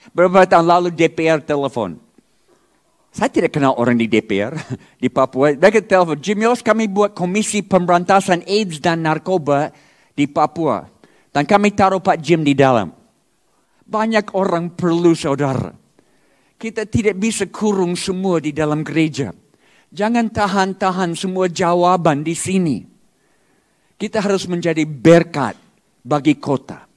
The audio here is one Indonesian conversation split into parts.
Beberapa tahun lalu DPR telepon. Saya tidak kenal orang di DPR di Papua. Mereka telepon, Jim Yos, kami buat komisi pemberantasan AIDS dan narkoba di Papua. Dan kami taruh Pak Jim di dalam. Banyak orang perlu saudara. Kita tidak bisa kurung semua di dalam gereja. Jangan tahan-tahan semua jawaban di sini. Kita harus menjadi berkat bagi kota.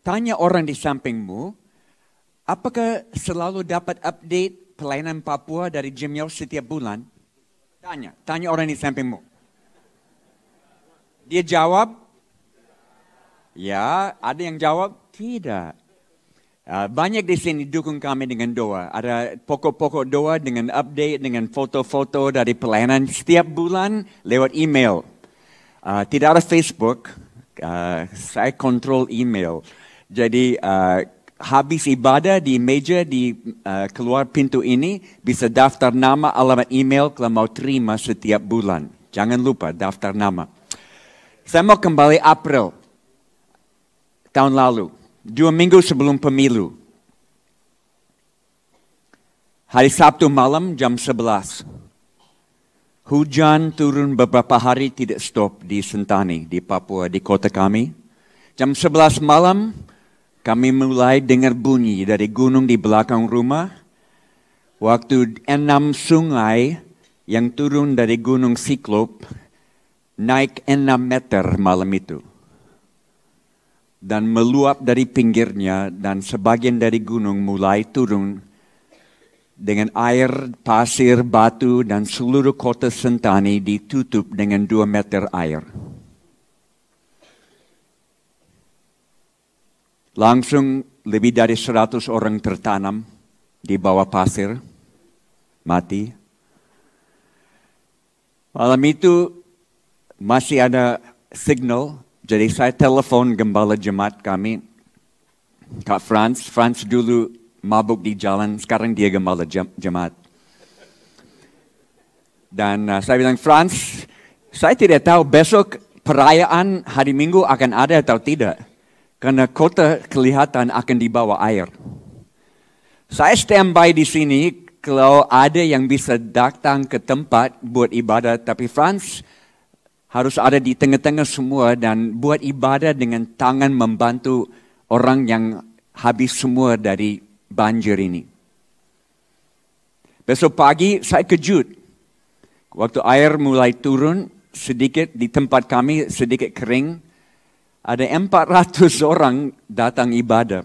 Tanya orang di sampingmu, apakah selalu dapat update pelayanan Papua dari Jim Yos setiap bulan? Tanya orang di sampingmu. Dia jawab, ya, ada yang jawab, tidak. Banyak di sini dukung kami dengan doa. Ada pokok-pokok doa dengan update, dengan foto-foto dari pelayanan setiap bulan lewat email. Tidak ada Facebook, saya kontrol email. Jadi habis ibadah di meja di keluar pintu ini bisa daftar nama, alamat email kalau mau terima setiap bulan. Jangan lupa daftar nama. Saya mau kembali April tahun lalu, 2 minggu sebelum pemilu. Hari Sabtu malam jam 11. Hujan turun beberapa hari tidak stop di Sentani, di Papua, di kota kami. Jam 11 malam, kami mulai dengar bunyi dari gunung di belakang rumah. Waktu 6 sungai yang turun dari gunung Siklop naik 6 meter malam itu. Dan meluap dari pinggirnya dan sebagian dari gunung mulai turun dengan air, pasir, batu dan seluruh kota Sentani ditutup dengan 2 meter air. Langsung lebih dari 100 orang tertanam di bawah pasir, mati. Malam itu masih ada signal, jadi saya telepon gembala jemaat kami, Kak Franz. Franz dulu mabuk di jalan, sekarang dia gembala jemaat. Dan saya bilang, Franz, saya tidak tahu besok perayaan hari Minggu akan ada atau tidak. Karena kota kelihatan akan dibawa air. Saya standby di sini kalau ada yang bisa datang ke tempat buat ibadah. Tapi Franz harus ada di tengah-tengah semua dan buat ibadah dengan tangan membantu orang yang habis semua dari banjir ini. Besok pagi saya kejut. Waktu air mulai turun sedikit di tempat kami sedikit kering. Ada 400 orang datang ibadah.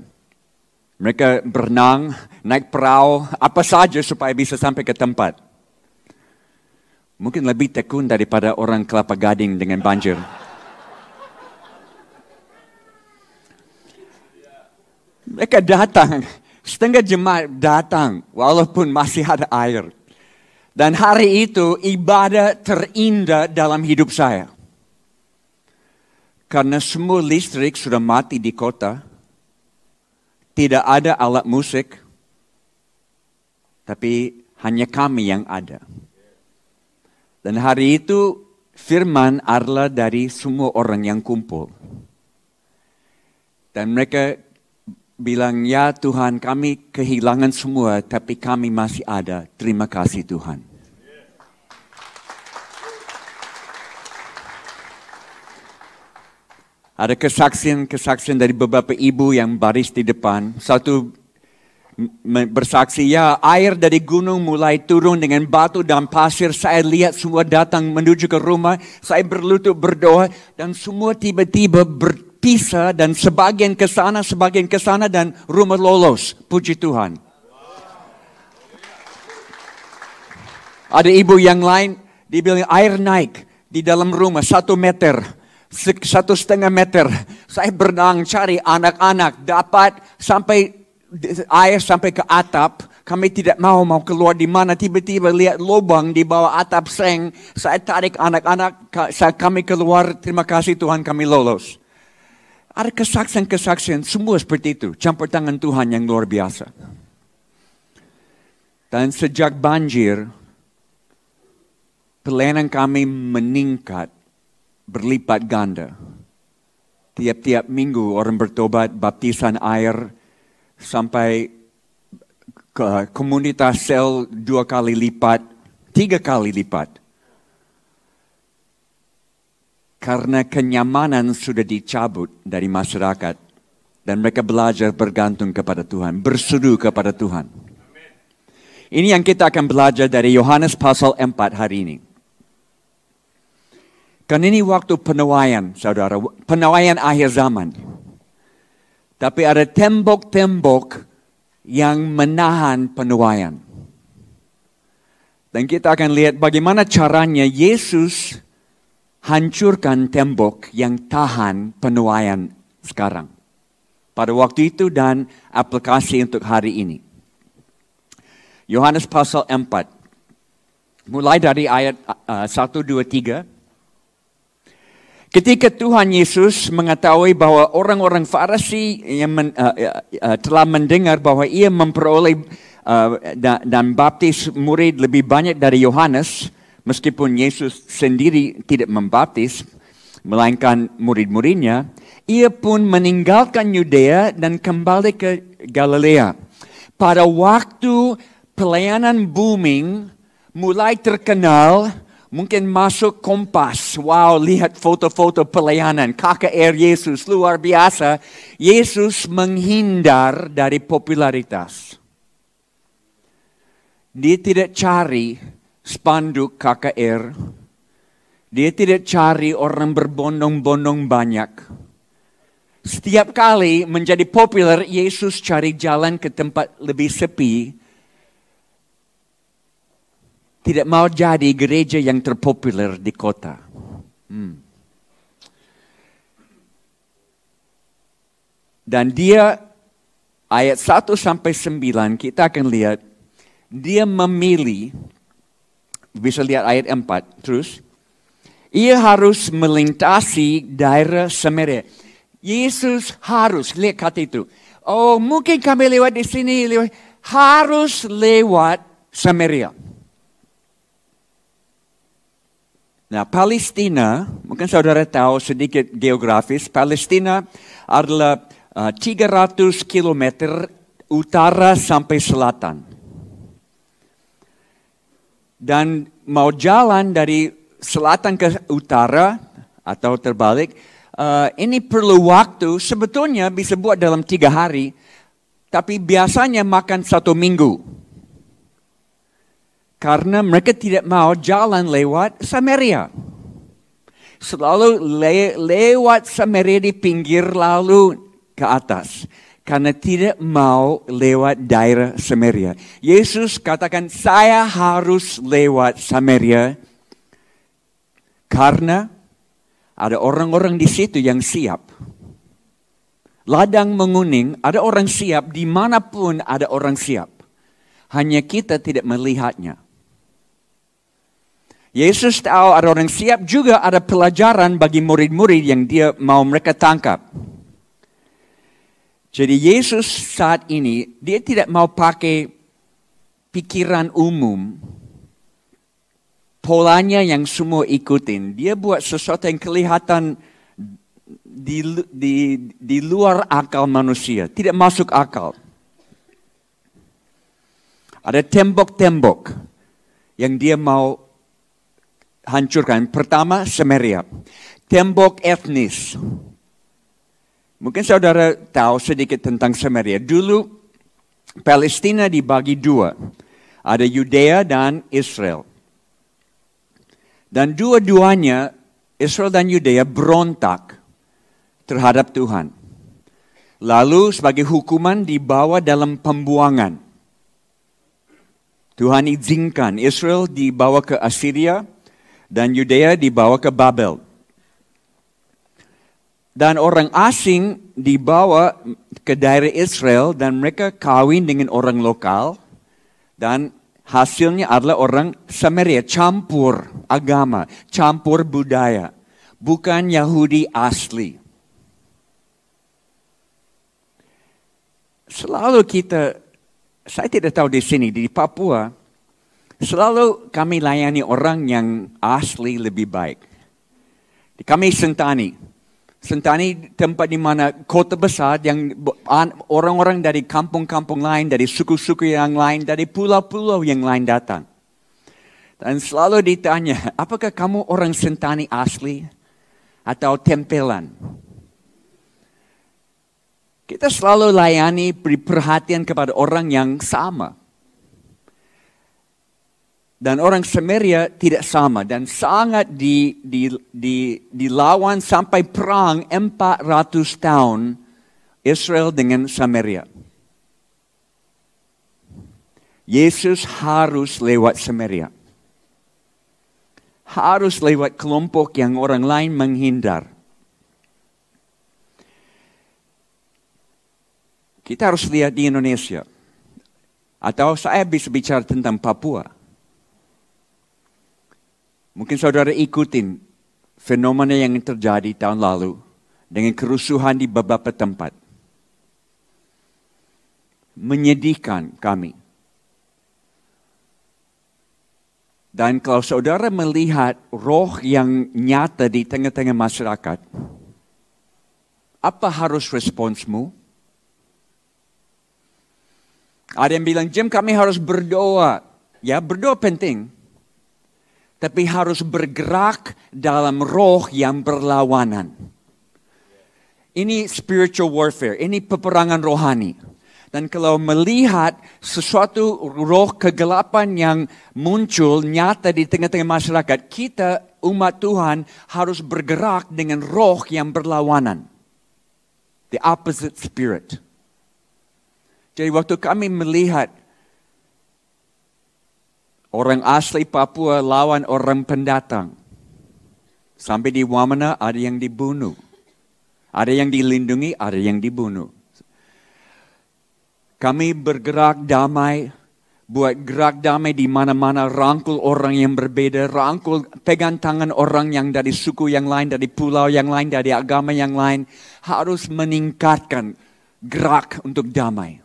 Mereka berenang, naik perahu, apa saja supaya bisa sampai ke tempat. Mungkin lebih tekun daripada orang Kelapa Gading dengan banjir. Mereka datang, setengah jemaat datang, walaupun masih ada air. Dan hari itu ibadah terindah dalam hidup saya. Karena semua listrik sudah mati di kota, tidak ada alat musik, tapi hanya kami yang ada. Dan hari itu firman adalah dari semua orang yang kumpul. Dan mereka bilang, ya Tuhan kami kehilangan semua, tapi kami masih ada. Terima kasih Tuhan. Ada kesaksian dari beberapa ibu yang baris di depan. Satu bersaksi, ya air dari gunung mulai turun dengan batu dan pasir. Saya lihat semua datang menuju ke rumah. Saya berlutut berdoa dan semua tiba-tiba berpisah dan sebagian ke sana dan rumah lolos. Puji Tuhan. Ada ibu yang lain, dia bilang air naik di dalam rumah 1 meter. 1,5 meter. Saya berenang cari anak-anak dapat sampai air sampai ke atap Kami tidak mau keluar di mana, tiba-tiba lihat lubang di bawah atap seng. Saya tarik anak-anak, kami keluar, terima kasih Tuhan kami lolos. Ada kesaksian-kesaksian, semua seperti itu. Campur tangan Tuhan yang luar biasa. Dan sejak banjir, pelayanan kami meningkat berlipat ganda. Tiap-tiap minggu orang bertobat, baptisan air, sampai ke komunitas sel 2 kali lipat, 3 kali lipat. Karena kenyamanan sudah dicabut dari masyarakat. Dan mereka belajar bergantung kepada Tuhan, berseru kepada Tuhan. Ini yang kita akan belajar dari Yohanes pasal 4 hari ini. Kan ini waktu penuaian, saudara, penuaian akhir zaman. Tapi ada tembok-tembok yang menahan penuaian. Dan kita akan lihat bagaimana caranya Yesus hancurkan tembok yang tahan penuaian sekarang. Pada waktu itu dan aplikasi untuk hari ini. Yohanes pasal 4. Mulai dari ayat 1, 2, 3. Ketika Tuhan Yesus mengetahui bahwa orang-orang Farisi yang telah mendengar bahwa ia memperoleh dan baptis murid lebih banyak dari Yohanes, meskipun Yesus sendiri tidak membaptis, melainkan murid-muridnya, ia pun meninggalkan Yudea dan kembali ke Galilea. Pada waktu pelayanan booming mulai terkenal, mungkin masuk Kompas. Wow, lihat foto-foto pelayanan. KKR Yesus, luar biasa. Yesus menghindar dari popularitas. Dia tidak cari spanduk KKR. Dia tidak cari orang berbondong-bondong banyak. Setiap kali menjadi populer, Yesus cari jalan ke tempat lebih sepi. Tidak mau jadi gereja yang terpopuler di kota. Dan dia, ayat 1 sampai 9, kita akan lihat, dia memilih, bisa lihat ayat 4, terus, ia harus melintasi daerah Samaria. Yesus harus, lihat kata itu. Oh, mungkin kami lewat di sini, harus lewat Samaria. Nah, Palestina, mungkin saudara tahu sedikit geografis, Palestina adalah 300 km utara sampai selatan. Dan mau jalan dari selatan ke utara atau terbalik, ini perlu waktu, sebetulnya bisa buat dalam 3 hari, tapi biasanya makan 1 minggu. Karena mereka tidak mau jalan lewat Samaria. Selalu lewat Samaria di pinggir lalu ke atas. Karena tidak mau lewat daerah Samaria. Yesus katakan, saya harus lewat Samaria. Karena ada orang-orang di situ yang siap. Ladang menguning, ada orang siap, dimanapun ada orang siap. Hanya kita tidak melihatnya. Yesus tahu ada orang siap, juga ada pelajaran bagi murid-murid yang dia mau mereka tangkap. Jadi Yesus saat ini, dia tidak mau pakai pikiran umum, polanya yang semua ikutin. Dia buat sesuatu yang kelihatan di luar akal manusia, tidak masuk akal. Ada tembok-tembok yang dia mau hancurkan. Pertama, Samaria. Tembok etnis. Mungkin saudara tahu sedikit tentang Samaria. Dulu Palestina dibagi 2. Ada Yudea dan Israel. Dan dua-duanya, Israel dan Yudea berontak terhadap Tuhan. Lalu sebagai hukuman dibawa dalam pembuangan. Tuhan izinkan Israel dibawa ke Assyria, dan Yudea dibawa ke Babel. Dan orang asing dibawa ke daerah Israel dan mereka kawin dengan orang lokal. Dan hasilnya adalah orang Samaria, campur agama, campur budaya. Bukan Yahudi asli. Selalu saya tidak tahu di sini, di Papua, selalu kami layani orang yang asli lebih baik. Kami Sentani. Sentani tempat di mana kota besar yang orang-orang dari kampung-kampung lain, dari suku-suku yang lain, dari pulau-pulau yang lain datang. Dan selalu ditanya, apakah kamu orang Sentani asli atau tempelan? Kita selalu layani, beri perhatian kepada orang yang sama. Dan orang Samaria tidak sama dan sangat dilawan sampai perang 400 tahun Israel dengan Samaria. Yesus harus lewat Samaria. Harus lewat kelompok yang orang lain menghindar. Kita harus lihat di Indonesia. Atau saya bisa bicara tentang Papua. Mungkin saudara ikutin fenomena yang terjadi tahun lalu dengan kerusuhan di beberapa tempat. Menyedihkan kami. Dan kalau saudara melihat roh yang nyata di tengah-tengah masyarakat, apa harus responsmu? Ada yang bilang, Jim, kami harus berdoa. Ya, berdoa penting. Tapi harus bergerak dalam roh yang berlawanan. Ini spiritual warfare, ini peperangan rohani. Dan kalau melihat sesuatu roh kegelapan yang muncul nyata di tengah-tengah masyarakat, kita umat Tuhan harus bergerak dengan roh yang berlawanan. The opposite spirit. Jadi waktu kami melihat orang asli Papua lawan orang pendatang. Sampai di Wamena ada yang dibunuh. Ada yang dilindungi, ada yang dibunuh. Kami bergerak damai, buat gerak damai di mana-mana, rangkul orang yang berbeda, rangkul pegang tangan orang yang dari suku yang lain, dari pulau yang lain, dari agama yang lain. Harus meningkatkan gerak untuk damai.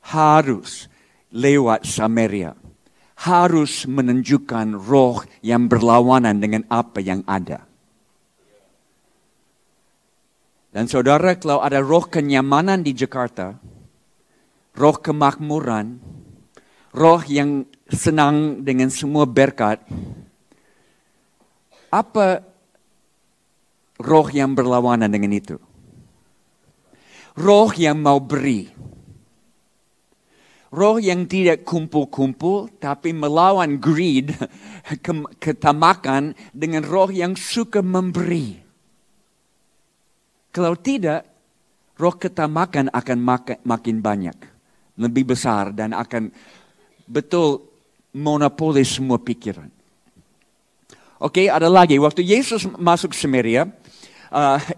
Harus lewat Samaria. Harus menunjukkan roh yang berlawanan dengan apa yang ada. Dan saudara, kalau ada roh kenyamanan di Jakarta, roh kemakmuran, roh yang senang dengan semua berkat, apa roh yang berlawanan dengan itu? Roh yang mau beri. Roh yang tidak kumpul-kumpul, tapi melawan greed, ketamakan, dengan roh yang suka memberi. Kalau tidak, roh ketamakan akan makin banyak. Lebih besar dan akan betul monopoli semua pikiran. Oke, ada lagi. Waktu Yesus masuk Samaria,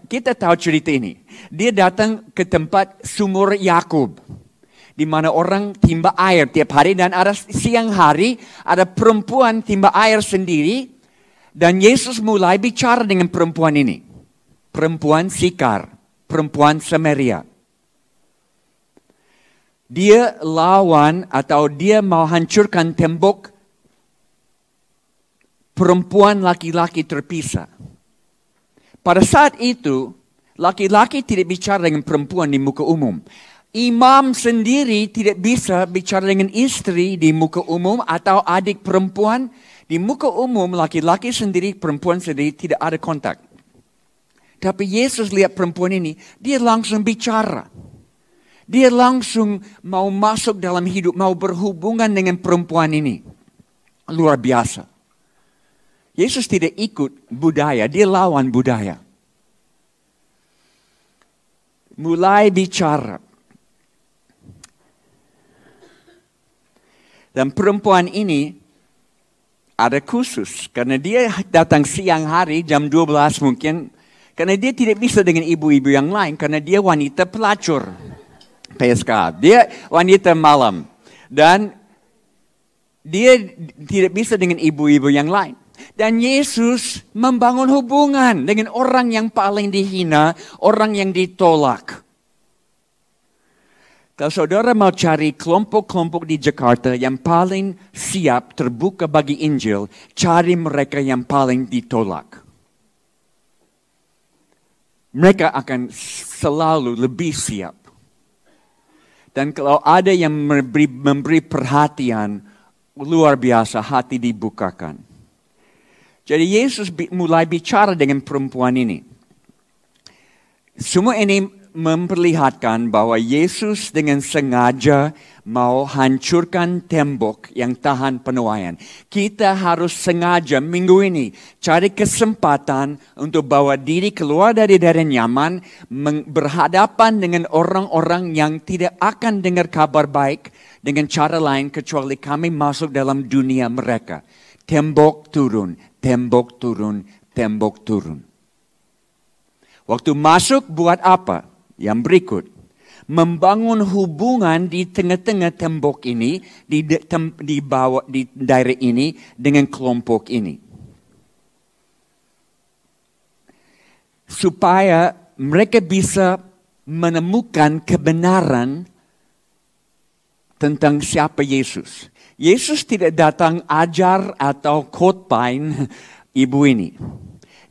kita tahu cerita ini. Dia datang ke tempat sumur Yakub, di mana orang timba air tiap hari, dan ada siang hari ada perempuan timba air sendiri, dan Yesus mulai bicara dengan perempuan ini. Perempuan Sikar, perempuan Samaria. Dia lawan atau dia mau hancurkan tembok perempuan laki-laki terpisah. Pada saat itu, laki-laki tidak bicara dengan perempuan di muka umum. Imam sendiri tidak bisa bicara dengan istri di muka umum atau adik perempuan. Di muka umum, laki-laki sendiri, perempuan sendiri tidak ada kontak. Tapi Yesus lihat perempuan ini, dia langsung bicara. Dia langsung mau masuk dalam hidup, mau berhubungan dengan perempuan ini. Luar biasa. Yesus tidak ikut budaya, dia lawan budaya. Mulai bicara. Dan perempuan ini ada khusus, karena dia datang siang hari, jam 12 mungkin. Karena dia tidak bisa dengan ibu-ibu yang lain. Karena dia wanita pelacur. PSK. Dia wanita malam. Dan dia tidak bisa dengan ibu-ibu yang lain. Dan Yesus membangun hubungan dengan orang yang paling dihina, orang yang ditolak. Kalau saudara mau cari kelompok-kelompok di Jakarta yang paling siap terbuka bagi Injil, cari mereka yang paling ditolak. Mereka akan selalu lebih siap. Dan kalau ada yang memberi perhatian, luar biasa hati dibukakan. Jadi Yesus mulai bicara dengan perempuan ini. Semua ini memperlihatkan bahwa Yesus dengan sengaja mau hancurkan tembok yang tahan penuaian. Kita harus sengaja minggu ini cari kesempatan untuk bawa diri keluar dari daerah nyaman, berhadapan dengan orang-orang yang tidak akan dengar kabar baik dengan cara lain kecuali kami masuk dalam dunia mereka. Tembok turun, tembok turun, tembok turun. Waktu masuk buat apa? Yang berikut, membangun hubungan di tengah-tengah tembok ini, di daerah ini dengan kelompok ini. Supaya mereka bisa menemukan kebenaran tentang siapa Yesus. Yesus tidak datang ajar atau khotbahin ibu ini.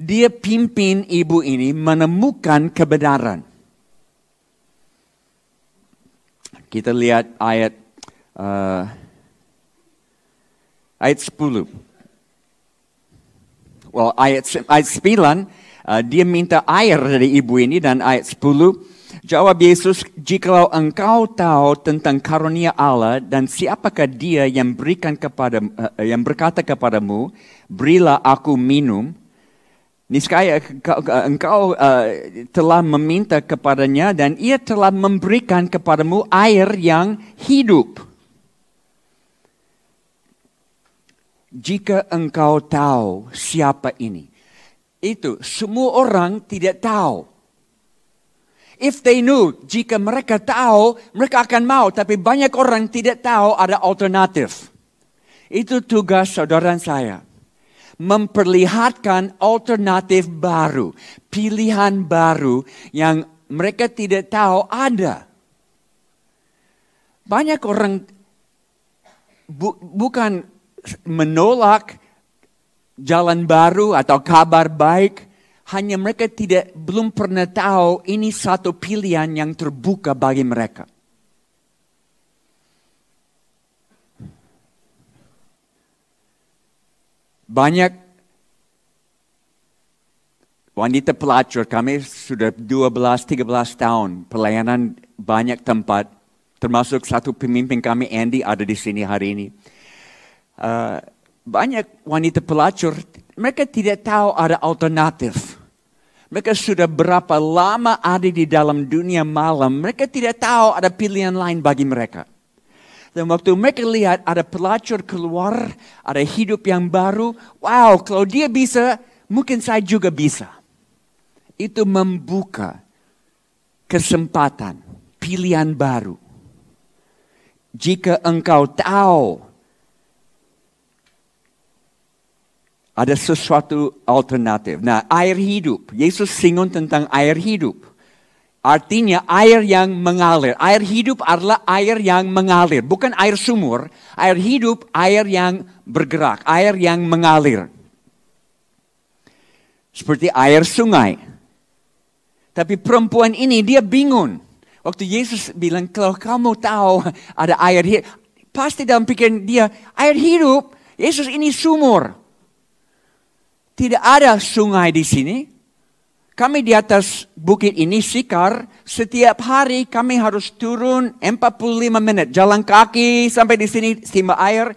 Dia pimpin ibu ini menemukan kebenaran. Kita lihat ayat 10. Well, ayat 9, dia minta air dari ibu ini, dan ayat 10, jawab Yesus, jikalau engkau tahu tentang karunia Allah dan siapakah dia yang yang berkata kepadamu, berilah aku minum, niscaya engkau telah meminta kepadanya dan ia telah memberikan kepadamu air yang hidup. Jika engkau tahu siapa ini. Itu semua orang tidak tahu. If they knew, jika mereka tahu, mereka akan mau. Tapi banyak orang tidak tahu ada alternatif. Itu tugas saudara saya. Memperlihatkan alternatif baru, pilihan baru yang mereka tidak tahu ada. Banyak orang bukan menolak jalan baru atau kabar baik, hanya mereka belum pernah tahu ini satu pilihan yang terbuka bagi mereka. Banyak wanita pelacur, kami sudah 12-13 tahun pelayanan banyak tempat, termasuk satu pemimpin kami, Andy, ada di sini hari ini. Banyak wanita pelacur, mereka tidak tahu ada alternatif. Mereka sudah berapa lama ada di dalam dunia malam, mereka tidak tahu ada pilihan lain bagi mereka. Dan waktu mereka lihat ada pelacur keluar, ada hidup yang baru, wow, kalau dia bisa, mungkin saya juga bisa. Itu membuka kesempatan, pilihan baru. Jika engkau tahu ada sesuatu alternatif. Nah, air hidup. Yesus singgung tentang air hidup. Artinya air yang mengalir. Air hidup adalah air yang mengalir. Bukan air sumur. Air hidup, air yang bergerak. Air yang mengalir. Seperti air sungai. Tapi perempuan ini dia bingung. Waktu Yesus bilang, kalau kamu tahu ada air hidup. Pasti dalam pikiran dia, air hidup. Yesus ini sumur. Tidak ada sungai di sini. Kami di atas bukit ini, Sikar, setiap hari kami harus turun 45 menit. Jalan kaki sampai di sini, timba air.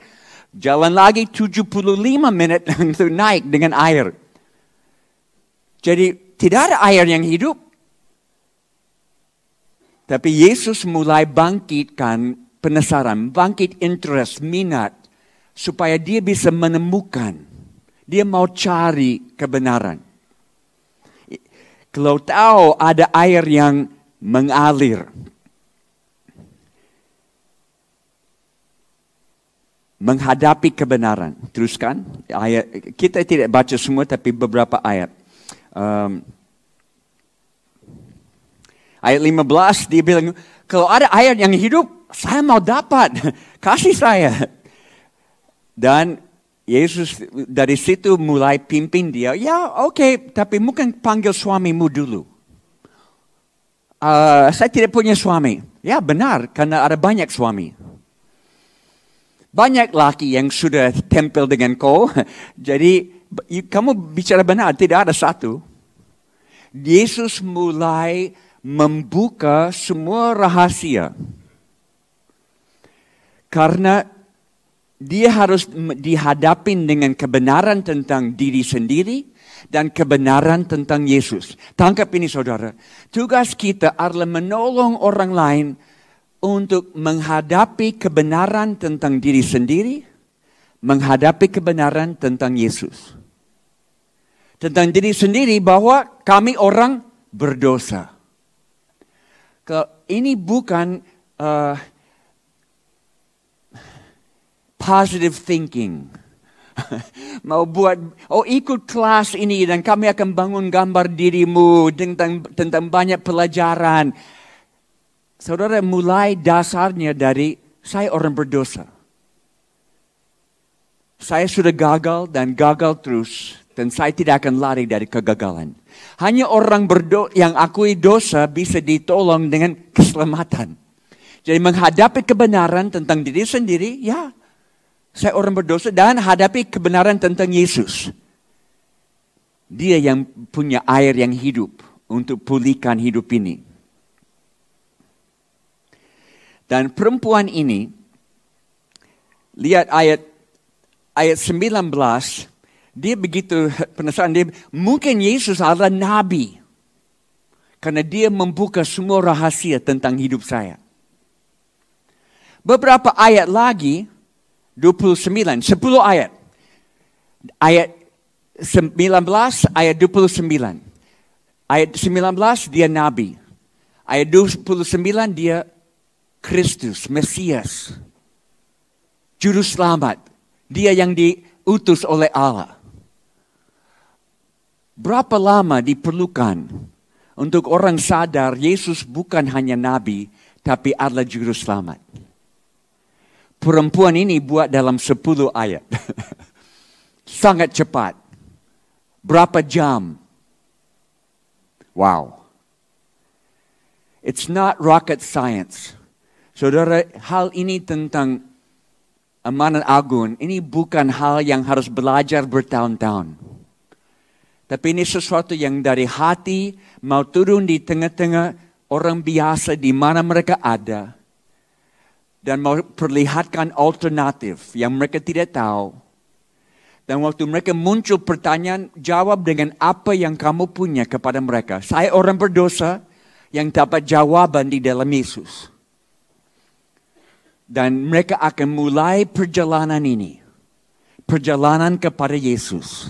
Jalan lagi 75 menit untuk naik dengan air. Jadi tidak ada air yang hidup. Tapi Yesus mulai bangkitkan penasaran, bangkit interest, minat. Supaya dia bisa menemukan. Dia mau cari kebenaran. Kalau tahu ada air yang mengalir. menghadapi kebenaran. Teruskan ayat, kita tidak baca semua tapi beberapa ayat. Ayat 15 dia bilang, kalau ada ayat yang hidup, saya mau dapat, kasih saya. Dan Yesus dari situ mulai pimpin dia, ya oke, tapi mungkin panggil suamimu dulu. Saya tidak punya suami. Ya benar, karena ada banyak suami. Banyak laki yang sudah tempel dengan kau. Jadi kamu bicara benar, tidak ada satu. Yesus mulai membuka semua rahasia. Karena dia harus dihadapin dengan kebenaran tentang diri sendiri dan kebenaran tentang Yesus. Tangkap ini saudara. Tugas kita adalah menolong orang lain untuk menghadapi kebenaran tentang diri sendiri, menghadapi kebenaran tentang Yesus. Tentang diri sendiri bahwa kami orang berdosa. Ini bukan positive thinking. Mau buat, ikut kelas ini dan kami akan bangun gambar dirimu tentang banyak pelajaran. Saudara, mulai dasarnya dari saya orang berdosa. Saya sudah gagal dan gagal terus. Dan saya tidak akan lari dari kegagalan. Hanya orang yang akui dosa bisa ditolong dengan keselamatan. Jadi menghadapi kebenaran tentang diri sendiri, ya saya orang berdosa dan hadapi kebenaran tentang Yesus. Dia yang punya air yang hidup untuk pulihkan hidup ini. Dan perempuan ini, lihat ayat 19, dia begitu penasaran, mungkin Yesus adalah nabi. Karena dia membuka semua rahasia tentang hidup saya. Beberapa ayat lagi, 10 ayat. Ayat 19, ayat 29. Ayat 19 dia nabi. Ayat 29 dia Kristus, Mesias, Juru Selamat. Dia yang diutus oleh Allah. Berapa lama diperlukan untuk orang sadar Yesus bukan hanya nabi, tapi adalah Juru Selamat. Perempuan ini buat dalam 10 ayat. Sangat cepat. Berapa jam? Wow. It's not rocket science. Saudara, hal ini tentang amanat agung, ini bukan hal yang harus belajar bertahun-tahun. Tapi ini sesuatu yang dari hati mau turun di tengah-tengah orang biasa di mana mereka ada. Dan mau perlihatkan alternatif yang mereka tidak tahu. Dan waktu mereka muncul pertanyaan, jawab dengan apa yang kamu punya kepada mereka. Saya orang berdosa yang dapat jawaban di dalam Yesus. Dan mereka akan mulai perjalanan ini. Perjalanan kepada Yesus.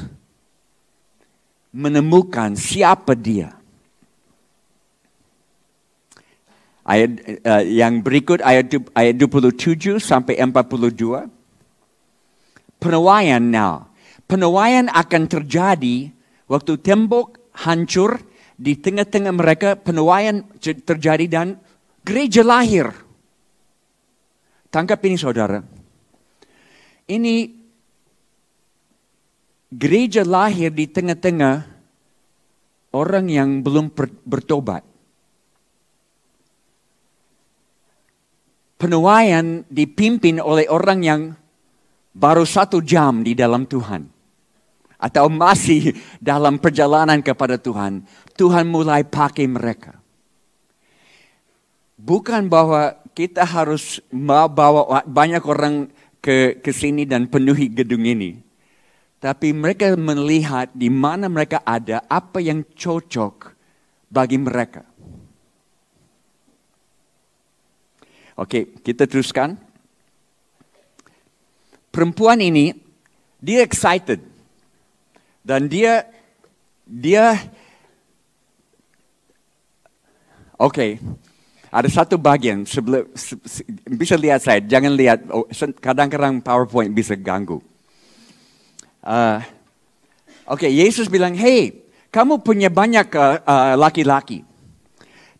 Menemukan siapa dia. Ayat yang berikut, ayat 27 sampai 42. Penuaian now. Penuaian akan terjadi waktu tembok hancur. Di tengah-tengah mereka penuaian terjadi dan gereja lahir. Tangkap ini saudara. Ini gereja lahir di tengah-tengah orang yang belum bertobat. Penuaian dipimpin oleh orang yang baru 1 jam di dalam Tuhan. Atau masih dalam perjalanan kepada Tuhan. Tuhan mulai pakai mereka. Bukan bahwa kita harus bawa banyak orang ke sini dan penuhi gedung ini. Tapi mereka melihat di mana mereka ada, apa yang cocok bagi mereka. Oke, kita teruskan. Perempuan ini, dia excited. Dan dia oke. Ada satu bagian, bisa lihat saya, jangan lihat, kadang-kadang PowerPoint bisa ganggu. Oke, Yesus bilang, hey, kamu punya banyak laki-laki.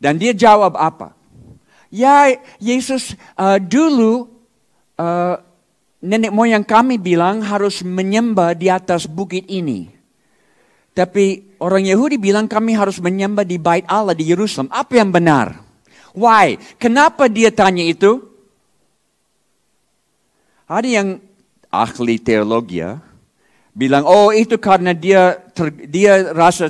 Dan dia jawab apa? Ya, Yesus, dulu nenek moyang kami bilang harus menyembah di atas bukit ini. Tapi orang Yahudi bilang kami harus menyembah di Bait Allah di Yerusalem. Apa yang benar? Why? Kenapa dia tanya itu? Ada yang ahli teologi ya, bilang, oh itu karena dia rasa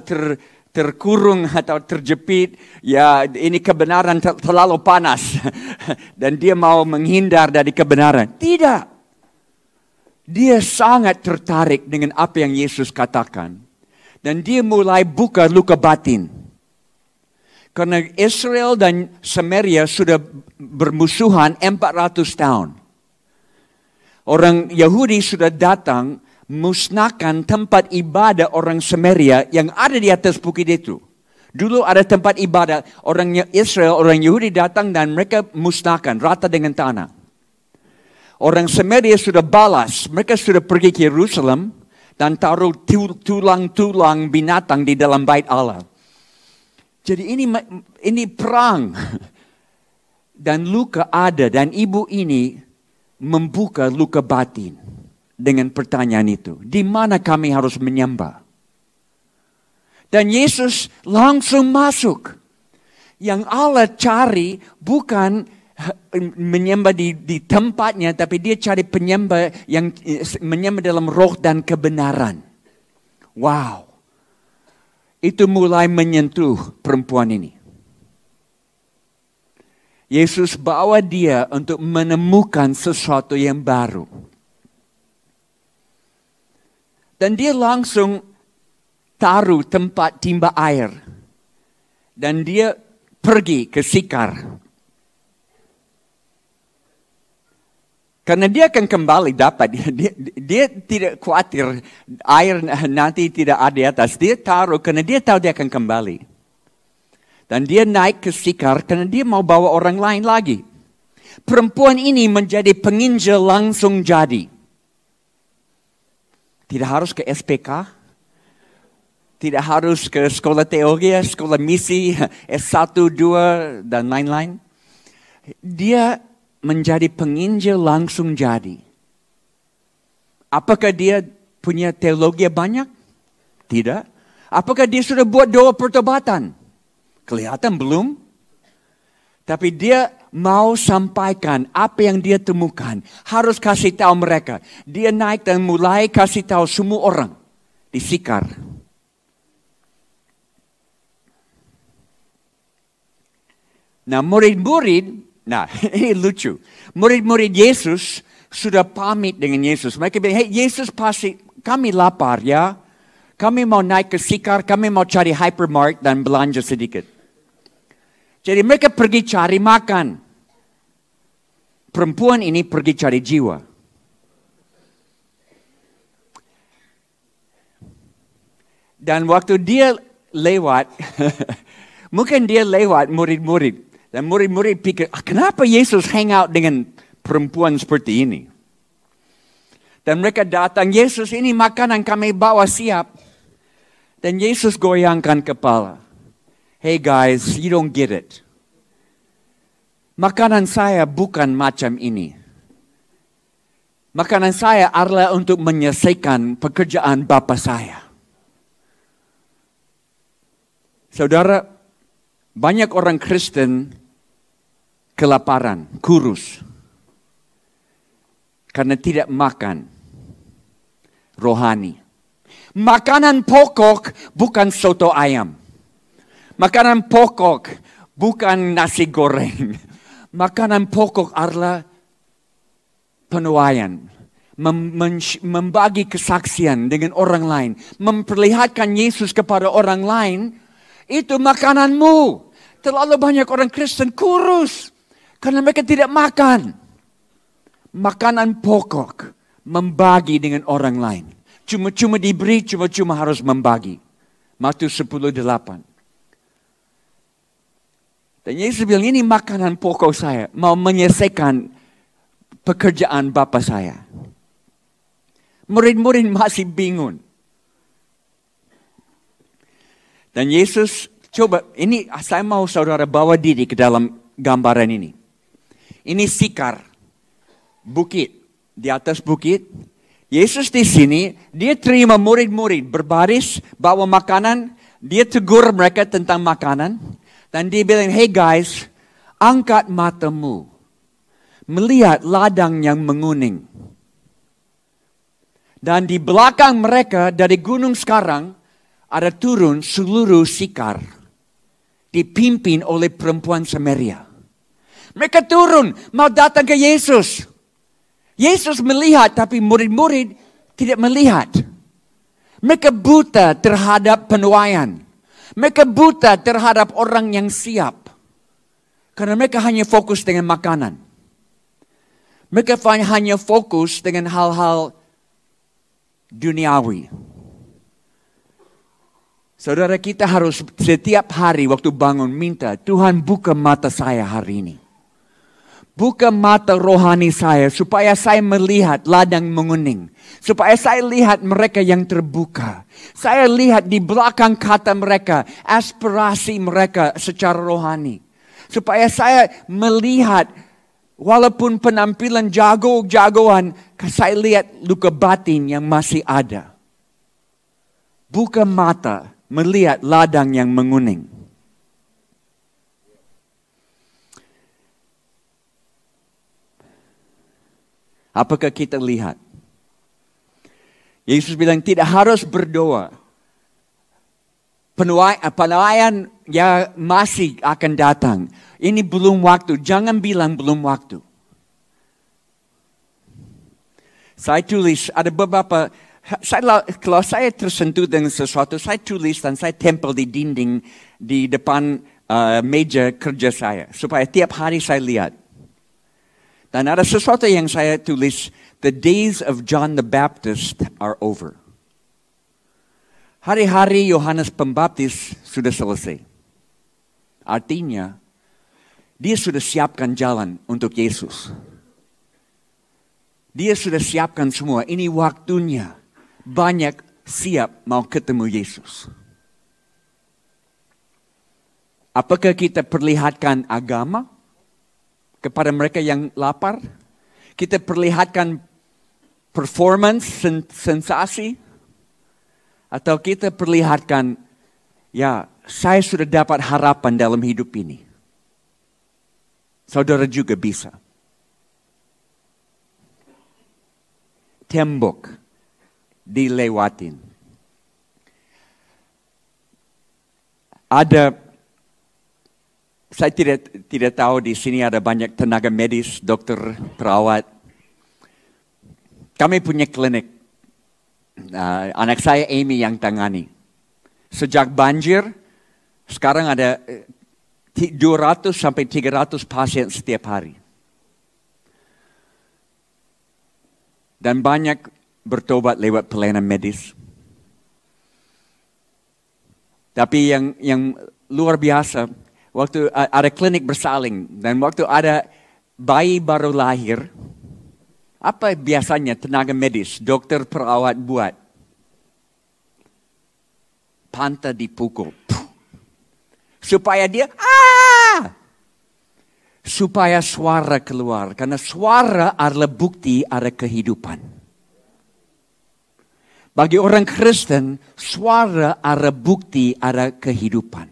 terkurung atau terjepit. Ya ini kebenaran terlalu panas. Dan dia mau menghindar dari kebenaran. Tidak. Dia sangat tertarik dengan apa yang Yesus katakan. Dan dia mulai buka luka batin. Karena Israel dan Samaria sudah bermusuhan 400 tahun. Orang Yahudi sudah datang musnahkan tempat ibadah orang Samaria yang ada di atas bukit itu. Dulu ada tempat ibadah orang Israel, orang Yahudi datang dan mereka musnahkan rata dengan tanah. Orang Samaria sudah balas, mereka sudah pergi ke Yerusalem dan taruh tulang-tulang binatang di dalam Bait Allah. Jadi ini perang. Dan luka ada dan ibu ini membuka luka batin dengan pertanyaan itu. Di mana kami harus menyembah? Dan Yesus langsung masuk. Yang Allah cari bukan menyembah di tempatnya, tapi dia cari penyembah yang menyembah dalam roh dan kebenaran. Wow. Itu mulai menyentuh perempuan ini. Yesus bawa dia untuk menemukan sesuatu yang baru. Dan dia langsung taruh tempat timba air. Dan dia pergi ke Sikar. Karena dia akan kembali dapat. Dia tidak khawatir air nanti tidak ada di atas. Dia taruh karena dia tahu dia akan kembali. Dan dia naik ke Sikar karena dia mau bawa orang lain lagi. Perempuan ini menjadi penginjil langsung jadi. Tidak harus ke SPK. Tidak harus ke sekolah teologi, sekolah misi, S1, 2, dan lain-lain. Dia menjadi penginjil langsung jadi. Apakah dia punya teologi banyak? Tidak. Apakah dia sudah buat doa pertobatan? Kelihatan belum. Tapi dia mau sampaikan apa yang dia temukan. Harus kasih tahu mereka. Dia naik dan mulai kasih tahu semua orang di Sikar. Nah murid-murid, nah ini lucu. Murid-murid Yesus sudah pamit dengan Yesus. Mereka bilang, hey Yesus pasti kami lapar ya. Kami mau naik ke Sikar, kami mau cari hypermart dan belanja sedikit. Jadi mereka pergi cari makan. Perempuan ini pergi cari jiwa. Dan waktu dia lewat, mungkin dia lewat murid-murid. Dan murid-murid pikir, kenapa Yesus hang out dengan perempuan seperti ini? Dan mereka datang, Yesus ini makanan kami bawa siap. Dan Yesus goyangkan kepala. Hey guys, you don't get it. Makanan saya bukan macam ini. Makanan saya adalah untuk menyelesaikan pekerjaan Bapa saya. Saudara, banyak orang Kristen kelaparan, kurus. Karena tidak makan rohani. Makanan pokok bukan soto ayam. Makanan pokok bukan nasi goreng. Makanan pokok adalah penuaian. Membagi kesaksian dengan orang lain. Memperlihatkan Yesus kepada orang lain. Itu makananmu. Terlalu banyak orang Kristen kurus. Karena mereka tidak makan. Makanan pokok. Membagi dengan orang lain. Cuma-cuma diberi, cuma-cuma harus membagi. Matius 10:8. Dan Yesus bilang, ini makanan pokok saya. Mau menyelesaikan pekerjaan Bapa saya. Murid-murid masih bingung. Dan Yesus coba, ini saya mau saudara bawa diri ke dalam gambaran ini. Ini Sikar, bukit. Di atas bukit. Yesus di sini, dia terima murid-murid berbaris, bawa makanan. Dia tegur mereka tentang makanan. Dan dia bilang, hey guys, angkat matamu. Melihat ladang yang menguning. Dan di belakang mereka dari gunung sekarang, ada turun seluruh Sikar. Dipimpin oleh perempuan Samaria. Mereka turun, mau datang ke Yesus. Yesus melihat, tapi murid-murid tidak melihat. Mereka buta terhadap penuaian. Mereka buta terhadap orang yang siap. Karena mereka hanya fokus dengan makanan. Mereka hanya fokus dengan hal-hal duniawi. Saudara, kita harus setiap hari waktu bangun minta, Tuhan buka mata saya hari ini. Buka mata rohani saya supaya saya melihat ladang menguning. Supaya saya lihat mereka yang terbuka. Saya lihat di belakang kata mereka, aspirasi mereka secara rohani. Supaya saya melihat walaupun penampilan jago-jagoan, saya lihat luka batin yang masih ada. Buka mata melihat ladang yang menguning. Apakah kita lihat? Yesus bilang tidak harus berdoa. Penuaian ya masih akan datang. Ini belum waktu. Jangan bilang belum waktu. Saya tulis ada beberapa. Kalau saya tersentuh dengan sesuatu, saya tulis dan saya tempel di dinding di depan meja kerja saya. Supaya tiap hari saya lihat. Dan ada sesuatu yang saya tulis, the days of John the Baptist are over. Hari-hari Yohanes Pembaptis sudah selesai. Artinya, dia sudah siapkan jalan untuk Yesus. Dia sudah siapkan semua, ini waktunya. Banyak siap mau ketemu Yesus. Apakah kita perlihatkan agama kepada mereka yang lapar? Kita perlihatkan performance, sensasi? Atau kita perlihatkan, ya saya sudah dapat harapan dalam hidup ini. Saudara juga bisa. Tembok dilewatin. Saya tidak tahu di sini ada banyak tenaga medis, dokter, perawat. Kami punya klinik. Anak saya Amy yang tangani. Sejak banjir, sekarang ada 200 sampai 300 pasien setiap hari. Dan banyak bertobat lewat pelayanan medis. Tapi yang luar biasa, waktu ada klinik bersalin dan waktu ada bayi baru lahir, apa biasanya tenaga medis, dokter perawat buat? Pantat dipukul. Supaya dia, supaya suara keluar. Karena suara adalah bukti ada kehidupan. Bagi orang Kristen, suara adalah bukti ada kehidupan.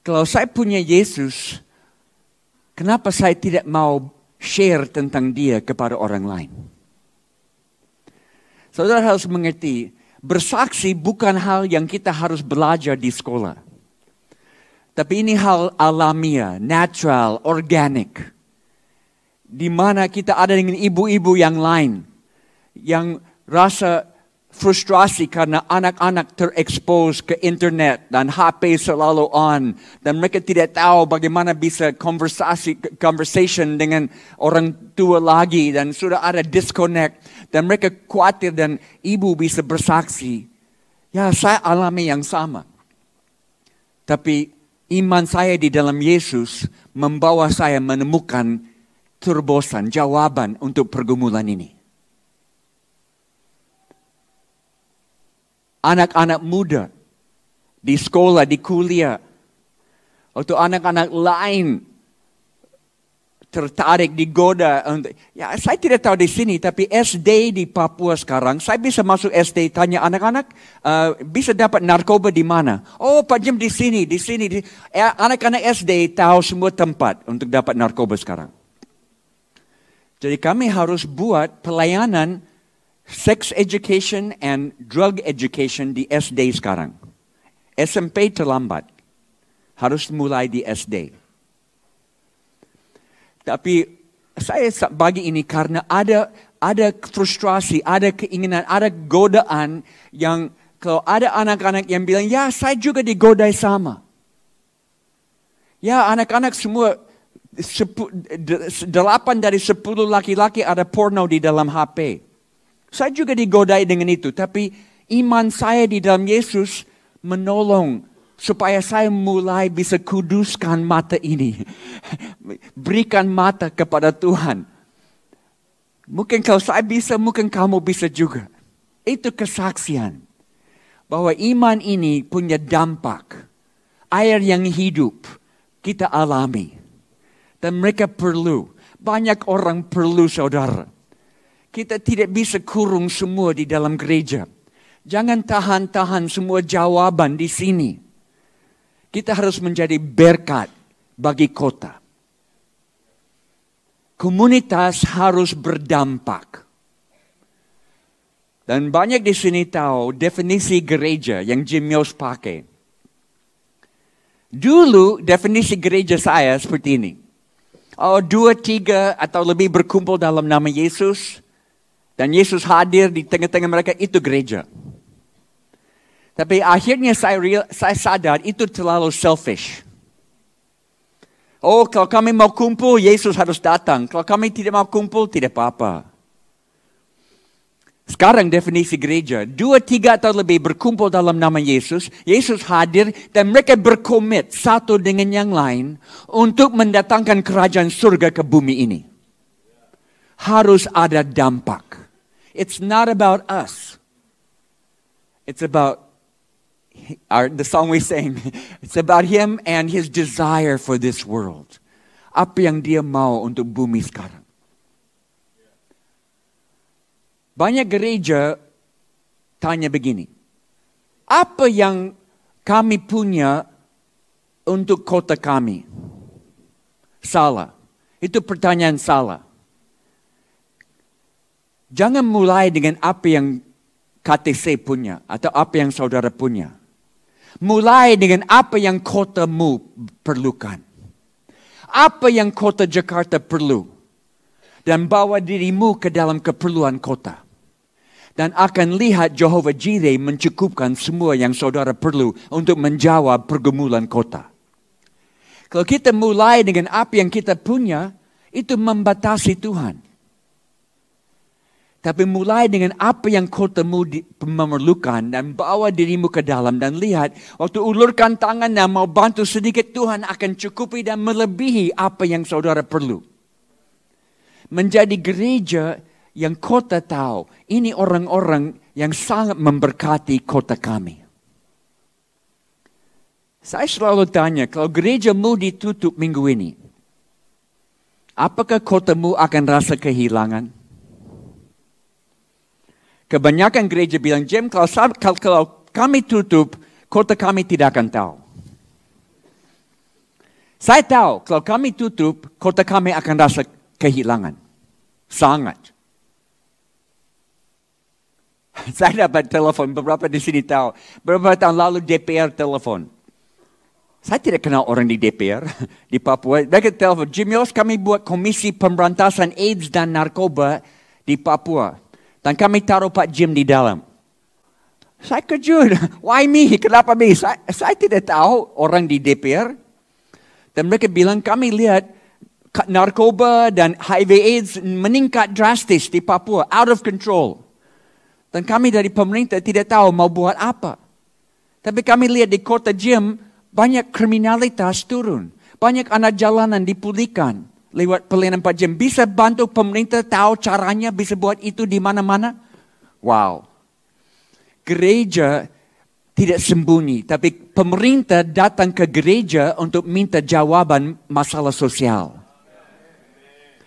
Kalau saya punya Yesus, kenapa saya tidak mau share tentang dia kepada orang lain? Saudara harus mengerti, bersaksi bukan hal yang kita harus belajar di sekolah. Tapi ini hal alamiah, natural, organik. Di mana kita ada dengan ibu-ibu yang lain. Yang rasa frustrasi karena anak-anak terekspos ke internet dan HP selalu on. Dan mereka tidak tahu bagaimana bisa conversation dengan orang tua lagi. Dan sudah ada disconnect. Dan mereka khawatir dan ibu bisa bersaksi. Ya, saya alami yang sama. Tapi iman saya di dalam Yesus membawa saya menemukan terobosan, jawaban untuk pergumulan ini. Anak-anak muda di sekolah, di kuliah, atau anak-anak lain tertarik, digoda. Ya, saya tidak tahu di sini, tapi SD di Papua sekarang, saya bisa masuk SD, tanya anak-anak, bisa dapat narkoba di mana? Oh, Pak Jim di sini, di sini. Anak-anak SD tahu semua tempat untuk dapat narkoba sekarang. Jadi kami harus buat pelayanan sex education and drug education di SD sekarang. SMP terlambat. Harus mulai di SD. Tapi saya bagi ini karena ada frustrasi, ada keinginan, ada godaan yang kalau ada anak-anak yang bilang, ya saya juga digodai sama. Ya anak-anak semua 8 dari 10 laki-laki ada porno di dalam HP. Saya juga digodai dengan itu, tapi iman saya di dalam Yesus menolong supaya saya mulai bisa kuduskan mata ini. Berikan mata kepada Tuhan. Mungkin kalau saya bisa, mungkin kamu bisa juga. Itu kesaksian bahwa iman ini punya dampak. Air yang hidup kita alami. Dan mereka perlu. Banyak orang perlu, saudara. Kita tidak bisa kurung semua di dalam gereja. Jangan tahan-tahan semua jawaban di sini. Kita harus menjadi berkat bagi kota. Komunitas harus berdampak. Dan banyak di sini tahu definisi gereja yang Jim Yos pakai. Dulu definisi gereja saya seperti ini. 2, 3 atau lebih berkumpul dalam nama Yesus. Dan Yesus hadir di tengah-tengah mereka, itu gereja. Tapi akhirnya saya sadar itu terlalu selfish. Oh, kalau kami mau kumpul, Yesus harus datang. Kalau kami tidak mau kumpul, tidak apa-apa. Sekarang definisi gereja, 2, 3 atau lebih berkumpul dalam nama Yesus. Yesus hadir dan mereka berkomit satu dengan yang lain untuk mendatangkan kerajaan surga ke bumi ini. Harus ada dampak. It's not about us. It's about the song we sing. It's about Him and His desire for this world. Apa yang Dia mau untuk bumi sekarang. Banyak gereja tanya begini. Apa yang kami punya untuk kota kami? Salah. Itu pertanyaan salah. Jangan mulai dengan apa yang KTC punya atau apa yang saudara punya. Mulai dengan apa yang kotamu perlukan. Apa yang kota Jakarta perlu. Dan bawa dirimu ke dalam keperluan kota. Dan akan lihat Jehovah Jireh mencukupkan semua yang saudara perlu untuk menjawab pergumulan kota. Kalau kita mulai dengan apa yang kita punya, itu membatasi Tuhan. Tapi mulai dengan apa yang kotamu memerlukan dan bawa dirimu ke dalam dan lihat. Waktu ulurkan tangan dan mau bantu sedikit, Tuhan akan cukupi dan melebihi apa yang saudara perlu. Menjadi gereja yang kota tahu. Ini orang-orang yang sangat memberkati kota kami. Saya selalu tanya, kalau gerejamu ditutup minggu ini, apakah kotamu akan rasa kehilangan? Kebanyakan gereja bilang, Jim, kalau kami tutup, kota kami tidak akan tahu. Saya tahu, kalau kami tutup, kota kami akan rasa kehilangan. Sangat. Saya dapat telepon, beberapa di sini tahu. Beberapa tahun lalu DPR telepon. Saya tidak kenal orang di DPR di Papua. Mereka telepon, Jim Yos, kami buat komisi pemberantasan AIDS dan narkoba di Papua. Dan kami taruh Pak Jim di dalam. Saya kejut. Why me? Kenapa me? Saya tidak tahu orang di DPR. Dan mereka bilang kami lihat narkoba dan HIV AIDS meningkat drastis di Papua. Out of control. Dan kami dari pemerintah tidak tahu mau buat apa. Tapi kami lihat di kota Jim Banyak kriminalitas turun. Banyak anak jalanan dipulihkan lewat pelayanan 4 jam. Bisa bantu pemerintah tahu caranya, bisa buat itu di mana-mana. Wow. Gereja tidak sembunyi, tapi pemerintah datang ke gereja untuk minta jawaban masalah sosial.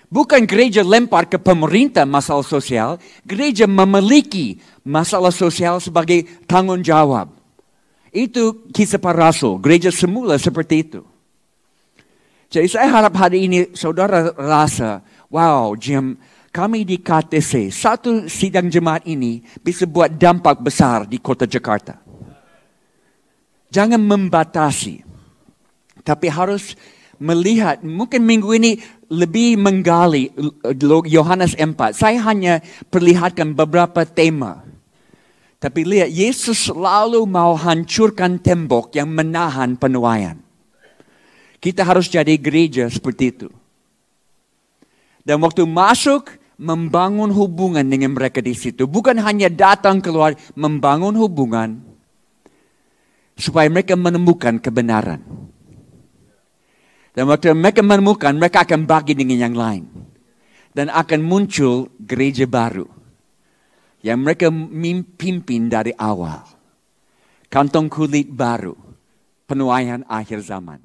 Bukan gereja lempar ke pemerintah masalah sosial, gereja memiliki masalah sosial sebagai tanggung jawab. Itu kisah para rasul, gereja semula seperti itu. Jadi saya harap hari ini saudara rasa, wow Jim, kami di KTC, satu sidang jemaat ini bisa buat dampak besar di kota Jakarta. Jangan membatasi, tapi harus melihat, mungkin minggu ini lebih menggali Yohanes 4. Saya hanya perlihatkan beberapa tema. Tapi lihat, Yesus selalu mau hancurkan tembok yang menahan penuaian. Kita harus jadi gereja seperti itu. Dan waktu masuk, membangun hubungan dengan mereka di situ. Bukan hanya datang keluar, membangun hubungan. Supaya mereka menemukan kebenaran. Dan waktu mereka menemukan, mereka akan bagi dengan yang lain. Dan akan muncul gereja baru. Yang mereka pimpin dari awal. Kantong kulit baru. Penuaian akhir zaman.